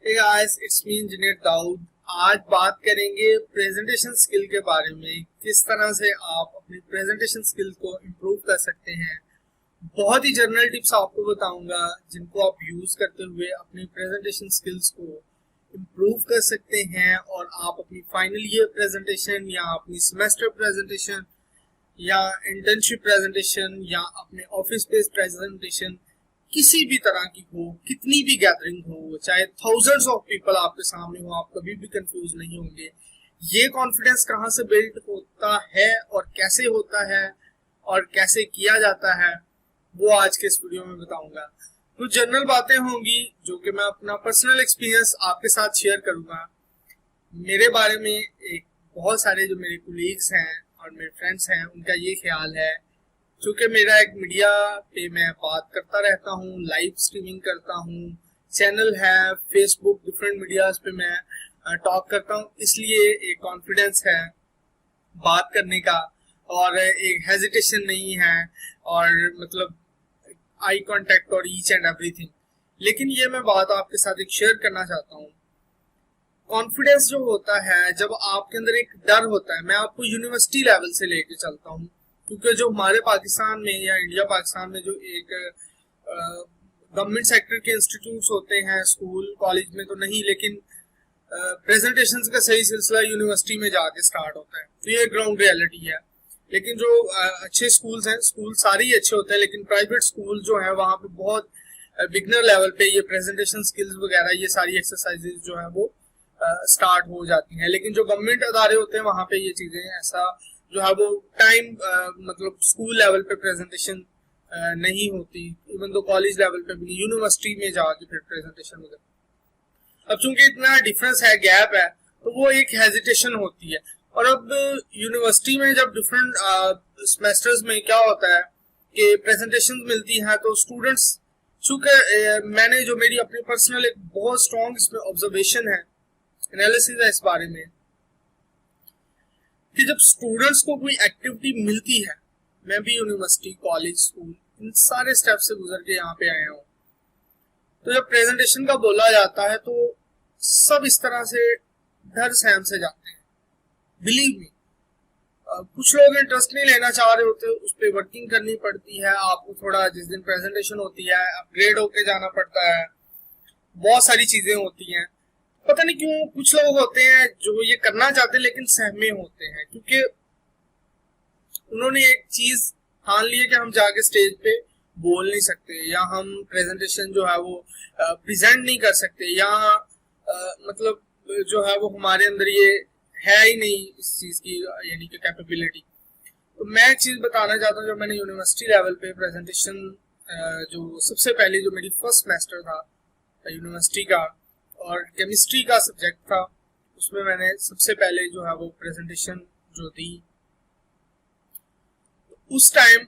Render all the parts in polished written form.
Hey guys, it's me engineer Dawood. आज बात करेंगे प्रेजेंटेशन स्किल के बारे में, किस तरह से आप अपनी प्रेजेंटेशन स्किल को इम्प्रूव कर सकते हैं। बहुत ही जनरल टिप्स आपको बताऊंगा जिनको आप यूज करते हुए अपनी प्रेजेंटेशन स्किल्स को इम्प्रूव कर सकते हैं और आप अपनी फाइनल ईयर प्रेजेंटेशन या अपनी सेमेस्टर प्रेजेंटेशन या इंटर्नशिप प्रेजेंटेशन या अपने ऑफिस बेस्ड प्रेजेंटेशन किसी भी तरह की हो, कितनी भी गैदरिंग हो, चाहे थाउजेंड्स ऑफ पीपल आपके सामने हो, आप कभी भी कंफ्यूज नहीं होंगे। ये कॉन्फिडेंस कहाँ से बिल्ड होता है और कैसे होता है और कैसे किया जाता है, वो आज के इस वीडियो में बताऊंगा। कुछ जनरल बातें होंगी जो कि मैं अपना पर्सनल एक्सपीरियंस आपके साथ शेयर करूंगा। मेरे बारे में एक बहुत सारे जो मेरे कोलीग्स हैं और मेरे फ्रेंड्स हैं उनका ये ख्याल है, क्योंकि मेरा एक मीडिया पे मैं बात करता रहता हूँ, लाइव स्ट्रीमिंग करता हूँ, चैनल है फेसबुक, डिफरेंट मीडियाज पे मैं टॉक करता हूँ, इसलिए एक कॉन्फिडेंस है बात करने का और एक हेजिटेशन नहीं है और मतलब आई कांटेक्ट और ईच एंड एवरीथिंग। लेकिन ये मैं बात आपके साथ एक शेयर करना चाहता हूँ। कॉन्फिडेंस जो होता है, जब आपके अंदर एक डर होता है, मैं आपको यूनिवर्सिटी लेवल से लेके चलता हूँ, क्योंकि जो हमारे पाकिस्तान में या इंडिया पाकिस्तान में जो एक गवर्नमेंट सेक्टर के इंस्टीट्यूट्स होते हैं, स्कूल कॉलेज में तो नहीं, लेकिन प्रेजेंटेशंस का सही सिलसिला यूनिवर्सिटी में जाके स्टार्ट होता है, तो ये ग्राउंड रियलिटी है। लेकिन जो अच्छे स्कूल्स हैं, स्कूल सारे ही अच्छे होते हैं, लेकिन प्राइवेट स्कूल जो है वहाँ पे बहुत बिगनर लेवल पे ये प्रेजेंटेशन स्किल्स वगैरह ये सारी एक्सरसाइजेज जो है वो स्टार्ट हो जाती हैं। लेकिन जो गवर्नमेंट अदारे होते हैं वहाँ पे ये चीजें ऐसा जो है वो टाइम मतलब स्कूल लेवल पे प्रेजेंटेशन नहीं होती, इवन तो कॉलेज लेवल पे भी नहीं, यूनिवर्सिटी में जाके फिर प्रेजेंटेशन वगैरह। अब चूंकि इतना डिफरेंस है, गैप है, तो वो एक हेजिटेशन होती है। और अब यूनिवर्सिटी में जब डिफरेंट सेमेस्टर्स में क्या होता है कि प्रेजेंटेशन मिलती हैं, तो स्टूडेंट्स, चूंकि मैंने जो मेरी अपनी पर्सनल एक बहुत स्ट्रॉन्ग इसमें ऑब्जर्वेशन है, एनालिसिस है इस बारे में, कि जब स्टूडेंट्स को कोई एक्टिविटी मिलती है, मैं भी यूनिवर्सिटी, कॉलेज, स्कूल इन सारे स्टेप से गुजर के यहाँ पे आया हूँ, तो जब प्रेजेंटेशन का बोला जाता है तो सब इस तरह से डर सहम से जाते हैं। बिलीव मी, कुछ लोग इंटरेस्ट नहीं लेना चाह रहे होते, उस पर वर्किंग करनी पड़ती है, आपको थोड़ा जिस दिन प्रेजेंटेशन होती है अपग्रेड होके जाना पड़ता है, बहुत सारी चीजें होती हैं। पता नहीं क्यों कुछ लोग होते हैं जो ये करना चाहते हैं लेकिन सहमे होते हैं, क्योंकि उन्होंने एक चीज ठान ली है कि हम जाके स्टेज पे बोल नहीं सकते, या हम प्रेजेंटेशन जो है वो प्रेजेंट नहीं कर सकते, या मतलब जो है वो हमारे अंदर ये है ही नहीं इस चीज की, यानी कि कैपेबिलिटी। तो मैं एक चीज बताना चाहता हूँ, जब मैंने यूनिवर्सिटी लेवल पे प्रेजेंटेशन जो सबसे पहले जो मेरी फर्स्ट सेमेस्टर था यूनिवर्सिटी का और केमिस्ट्री का सब्जेक्ट था, उसमें मैंने सबसे पहले जो है वो प्रेजेंटेशन जो दी, उस टाइम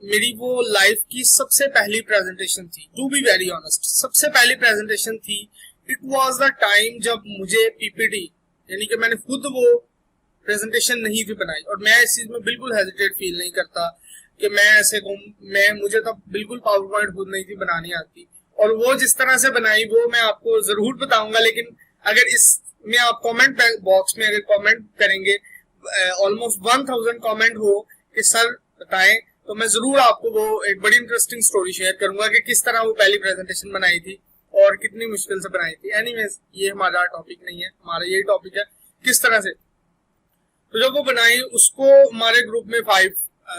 मेरी वो लाइफ की सबसे पहली प्रेजेंटेशन थी। टू बी वेरी ऑनेस्ट, सबसे पहली प्रेजेंटेशन थी। इट वाज द टाइम जब मुझे पीपीटी, यानी कि मैंने खुद वो प्रेजेंटेशन नहीं थी बनाई, और मैं इस चीज में बिल्कुल हेजिटेट फील नहीं करता कि मैं ऐसे मुझे तब बिल्कुल पावर पॉइंट खुद नहीं थी बनानी आती, और वो जिस तरह से बनाई वो मैं आपको जरूर बताऊंगा। लेकिन अगर इसमें आप कमेंट बॉक्स में अगर कमेंट करेंगे, ऑलमोस्ट 1000 कमेंट हो कि सर बताएं, तो मैं जरूर आपको वो एक बड़ी इंटरेस्टिंग स्टोरी शेयर करूंगा कि किस तरह वो पहली प्रेजेंटेशन बनाई थी और कितनी मुश्किल से बनाई थी। एनीवेज, ये हमारा टॉपिक नहीं है, हमारा यही टॉपिक है किस तरह से। तो जब वो बनाई, उसको हमारे ग्रुप में 5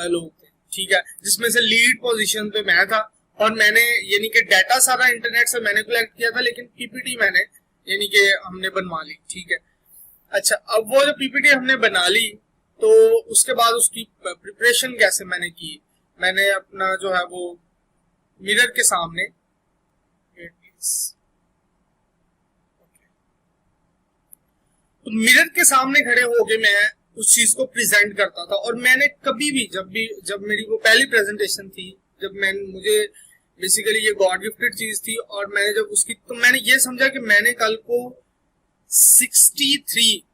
लोग थे, ठीक है, जिसमें से लीड पोजीशन पे मैं था, और मैंने यानी कि डाटा सारा इंटरनेट से मैंने कलेक्ट किया था, लेकिन पीपीटी मैंने यानी कि हमने बनवा ली, ठीक है। अच्छा, अब वो जो पीपीटी हमने बना ली, तो उसके बाद उसकी प्रिपरेशन कैसे मैंने की, मैंने अपना जो है वो मिरर के सामने, तो मिरर के सामने खड़े होके मैं उस चीज को प्रेजेंट करता था। और मैंने कभी भी जब मेरी वो पहली प्रेजेंटेशन थी, जब मुझे बेसिकली ये गॉड गिफ्टेड चीज थी, और मैंने जब उसकी, तो मैंने ये समझा कि मैंने कल को 63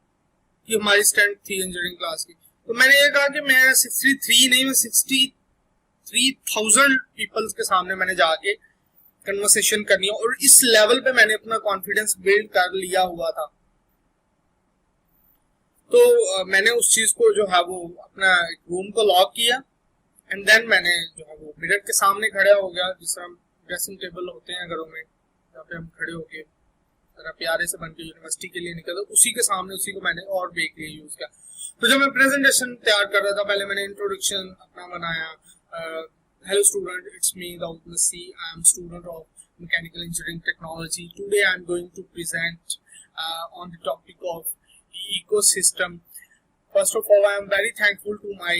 की हमारी स्ट्रेंथ थी इंजीनियरिंग क्लास की, तो मैंने ये कहा कि मैं 63 नहीं, मैं 63,000 पीपल्स के सामने मैंने जाके कन्वर्सेशन करनी है, और इस लेवल पे मैंने अपना कॉन्फिडेंस बिल्ड कर लिया हुआ था। तो मैंने उस चीज को जो है वो अपना रूम को लॉक किया, एंड देन मैंने जो है वो मिरर के सामने खड़ा हो गया, जिस तरह ड्रेसिंग टेबल होते हैं घरों में जहाँ पे हम खड़े होके जरा प्यारे से बन के यूनिवर्सिटी के लिए निकलते, उसी के सामने उसी को मैंने और बेक लिए यूज किया। तो जब मैं प्रेजेंटेशन तैयार कर रहा था, पहले मैंने इंट्रोडक्शन अपना बनाया, hello student, it's me Daud Nasi, I am student of mechanical engineering technology, today I am going to present on the topic of ecosystem. First of all, I am very thankful to my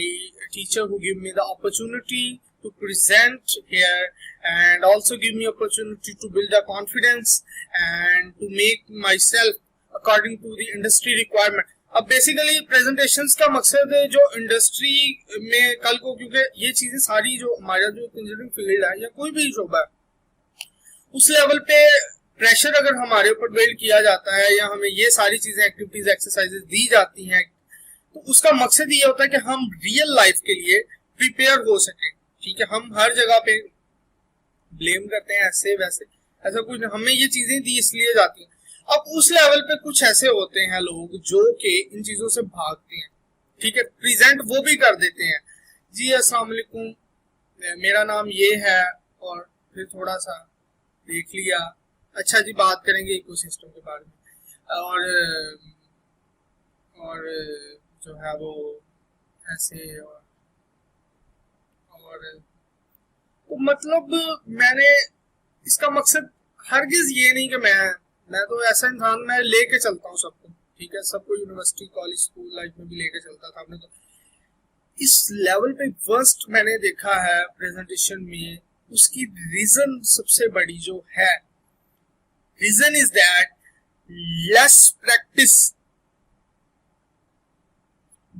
teacher who gave me the opportunity to present here, and also give me opportunity to build a confidence and to make myself according to the industry requirement. अब basically presentations का मकसद है जो industry में कल को, क्योंकि ये चीजें सारी जो हमारा जो इंजीनियरिंग फील्ड है या कोई भी शोबा है, उस लेवल पे प्रेशर अगर हमारे ऊपर बिल्ड किया जाता है या हमें ये सारी चीजें एक्टिविटीज एक्सरसाइजेज दी जाती हैं, तो उसका मकसद ये होता है कि हम रियल लाइफ के लिए प्रिपेयर हो सके। ठीक है, हम हर जगह पे ब्लेम करते हैं ऐसे वैसे, ऐसा कुछ नहीं, हमें ये चीजें दी इसलिए जाती हैं। अब उस लेवल पे कुछ ऐसे होते हैं लोग जो कि इन चीजों से भागते हैं। ठीक है, प्रेजेंट वो भी कर देते हैं, जी अस्सलाम वालेकुम, मेरा नाम ये है, और फिर थोड़ा सा देख लिया, अच्छा जी बात करेंगे इकोसिस्टम के बारे में, और जो है वो ऐसे, और तो मतलब मैंने इसका मकसद हरगिज ये नहीं कि मैं तो ऐसा इंसान, मैं लेके चलता हूँ सबको। ठीक है, सबको यूनिवर्सिटी कॉलेज स्कूल लाइफ में भी लेके चलता था आपने, तो इस लेवल पे वर्स्ट मैंने देखा है प्रेजेंटेशन में। उसकी रीजन सबसे बड़ी जो है, reason is that less practice,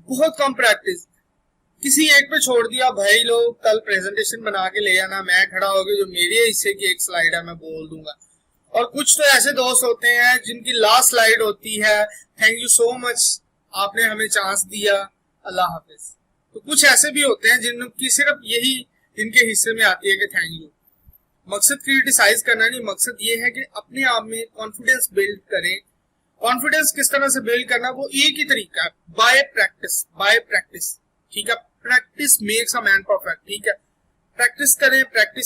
बहुत कम प्रैक्टिस। किसी एक पे छोड़ दिया, भाई लोग कल प्रेजेंटेशन बना के ले आना, मैं खड़ा हो गया, जो मेरे हिस्से की एक स्लाइड है मैं बोल दूंगा। और कुछ तो ऐसे दोस्त होते हैं जिनकी लास्ट स्लाइड होती है थैंक यू सो मच, आपने हमें चांस दिया, अल्लाह हाफिज। तो कुछ ऐसे भी होते हैं जिनकी सिर्फ यही इनके हिस्से में आती है कि थैंक यू। मकसद क्रिटिसाइज करना नहीं, मकसद ये है कि अपने आप में कॉन्फिडेंस बिल्ड करें। कॉन्फिडेंस किस तरह से बिल्ड करना, वो एक ही तरीका है, बाय प्रैक्टिस, बाय प्रैक्टिस। ठीक है, practice makes a man perfect. ठीक है, प्रैक्टिस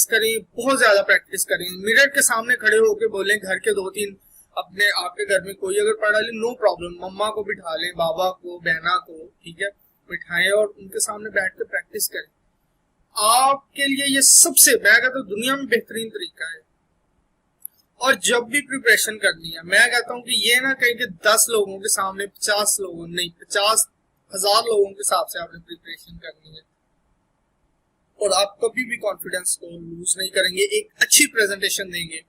करें, बहुत ज्यादा प्रैक्टिस करें। मिरर के सामने खड़े होकर बोलें, घर के 2-3 अपने आपके घर में कोई अगर पढ़ा ले, नो प्रॉब्लम, मम्मा को बिठा लें, बाबा को, बहना को, ठीक है, बिठाएं और उनके सामने बैठ कर प्रैक्टिस करें। आपके लिए ये सबसे, मैं कहता हूँ दुनिया में बेहतरीन तरीका है। और जब भी प्रिपरेशन करनी है, मैं कहता हूँ कि ये ना कहीं के 10 लोगों के सामने 50 लोगों नहीं 50,000 लोगों के हिसाब से आपने प्रिपरेशन करनी है, और आप कभी भी कॉन्फिडेंस को लूज नहीं करेंगे, एक अच्छी प्रेजेंटेशन देंगे।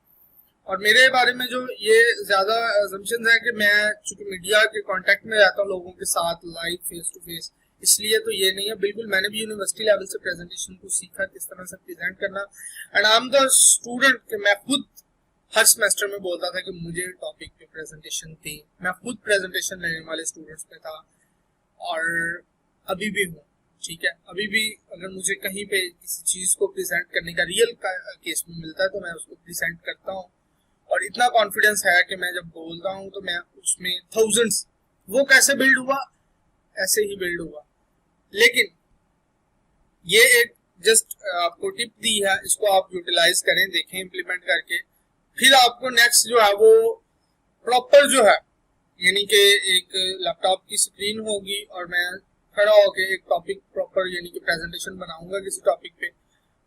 और मेरे बारे में जो ये ज्यादा असम्पशंस है कि मैं चूंकि मीडिया के कांटेक्ट में रहता हूँ लोगों के साथ लाइव फेस टू फेस, इसलिए तो ये नहीं है। बिल्कुल मैंने भी यूनिवर्सिटी लेवल से प्रेजेंटेशन को सीखा, किस तरह से प्रेजेंट करना। And I am the student कि मैं खुद हर सेमेस्टर में बोलता था कि मुझे टॉपिक पे प्रेजेंटेशन थी, मैं खुद प्रेजेंटेशन लेने वाले स्टूडेंट्स में था, और अभी भी हूँ। ठीक है, अभी भी अगर मुझे कहीं पे किसी चीज को प्रेजेंट करने का रियल केस में मिलता है तो मैं उसको प्रेजेंट करता हूँ, और इतना कॉन्फिडेंस है कि मैं जब बोलता हूँ तो मैं उसमें थाउजेंड्स, वो कैसे बिल्ड हुआ, ऐसे ही बिल्ड हुआ। लेकिन ये एक जस्ट आपको टिप दी है, इसको आप यूटिलाइज करें, देखें इम्प्लीमेंट करके, फिर आपको नेक्स्ट जो है वो प्रॉपर जो है, यानी कि एक लैपटॉप की स्क्रीन होगी और मैं खड़ा होकर एक टॉपिक प्रॉपर यानी कि प्रेजेंटेशन बनाऊंगा किसी टॉपिक पे।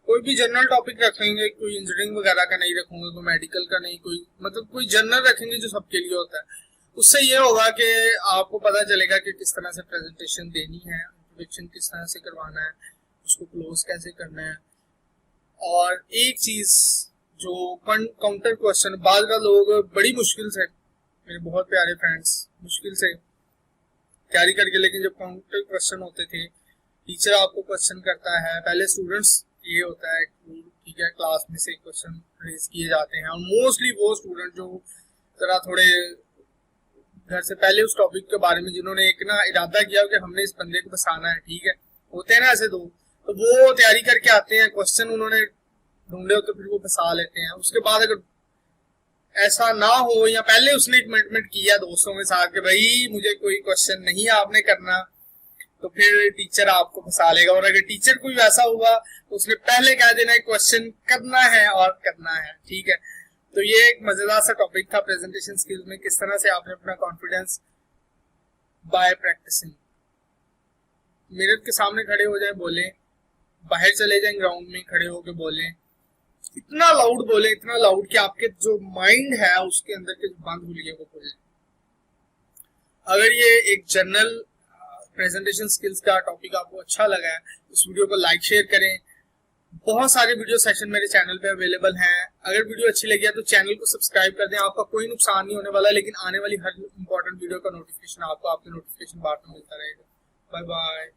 कोई भी जनरल टॉपिक रखेंगे, कोई इंजीनियरिंग वगैरह का नहीं रखूंगा, कोई मेडिकल का नहीं, कोई मतलब कोई जनरल रखेंगे जो सबके लिए होता है। उससे ये होगा कि आपको पता चलेगा कि किस तरह से प्रेजेंटेशन देनी है, इंट्रोडक्शन किस तरह से करवाना है, उसको क्लोज कैसे करना है। और एक चीज जो काउंटर क्वेश्चन, बाद का लोग बड़ी मुश्किल से, मेरे बहुत प्यारे फ्रेंड्स मुश्किल से तैयारी करके, लेकिन जब काउंटर क्वेश्चन होते थे, टीचर आपको क्वेश्चन करता है, पहले स्टूडेंट्स, ये होता है ठीक है क्लास में से क्वेश्चन रेज किए जाते हैं, और मोस्टली वो स्टूडेंट जो जरा थोड़े घर से पहले उस टॉपिक के बारे में जिन्होंने एक ना इरादा किया कि हमने इस बंदे को फंसाना है, ठीक है, होते हैं ना ऐसे दो, तो वो तैयारी करके आते हैं, क्वेश्चन उन्होंने ढूंढे हो तो फिर वो फंसा लेते हैं। उसके बाद अगर ऐसा ना हो या पहले उसने कमिटमेंट किया दोस्तों के साथ कि भाई मुझे कोई क्वेश्चन नहीं आपने करना, तो फिर टीचर आपको फंसा लेगा। और अगर टीचर कोई वैसा हुआ तो उसने पहले कह देना क्वेश्चन करना है और करना है, ठीक है। तो ये एक मजेदार सा टॉपिक था प्रेजेंटेशन स्किल्स में, किस तरह से आपने अपना कॉन्फिडेंस बाय प्रैक्टिसिंग। मिरर के सामने खड़े हो जाए बोलें, बाहर चले जाएं ग्राउंड में खड़े होकर बोलें, इतना लाउड बोले, इतना लाउड कि आपके जो माइंड है उसके अंदर के बंद हुए वो बोले। अगर ये एक जनरल प्रेजेंटेशन स्किल्स का टॉपिक आपको अच्छा लगा है, इस वीडियो को लाइक शेयर करें। बहुत सारे वीडियो सेशन मेरे चैनल पे अवेलेबल हैं। अगर वीडियो अच्छी लगी है तो चैनल को सब्सक्राइब कर दें, आपका कोई नुकसान नहीं होने वाला, लेकिन आने वाली हर इंपॉर्टेंट वीडियो का नोटिफिकेशन आपको आपके नोटिफिकेशन बार में मिलता रहेगा। Bye bye.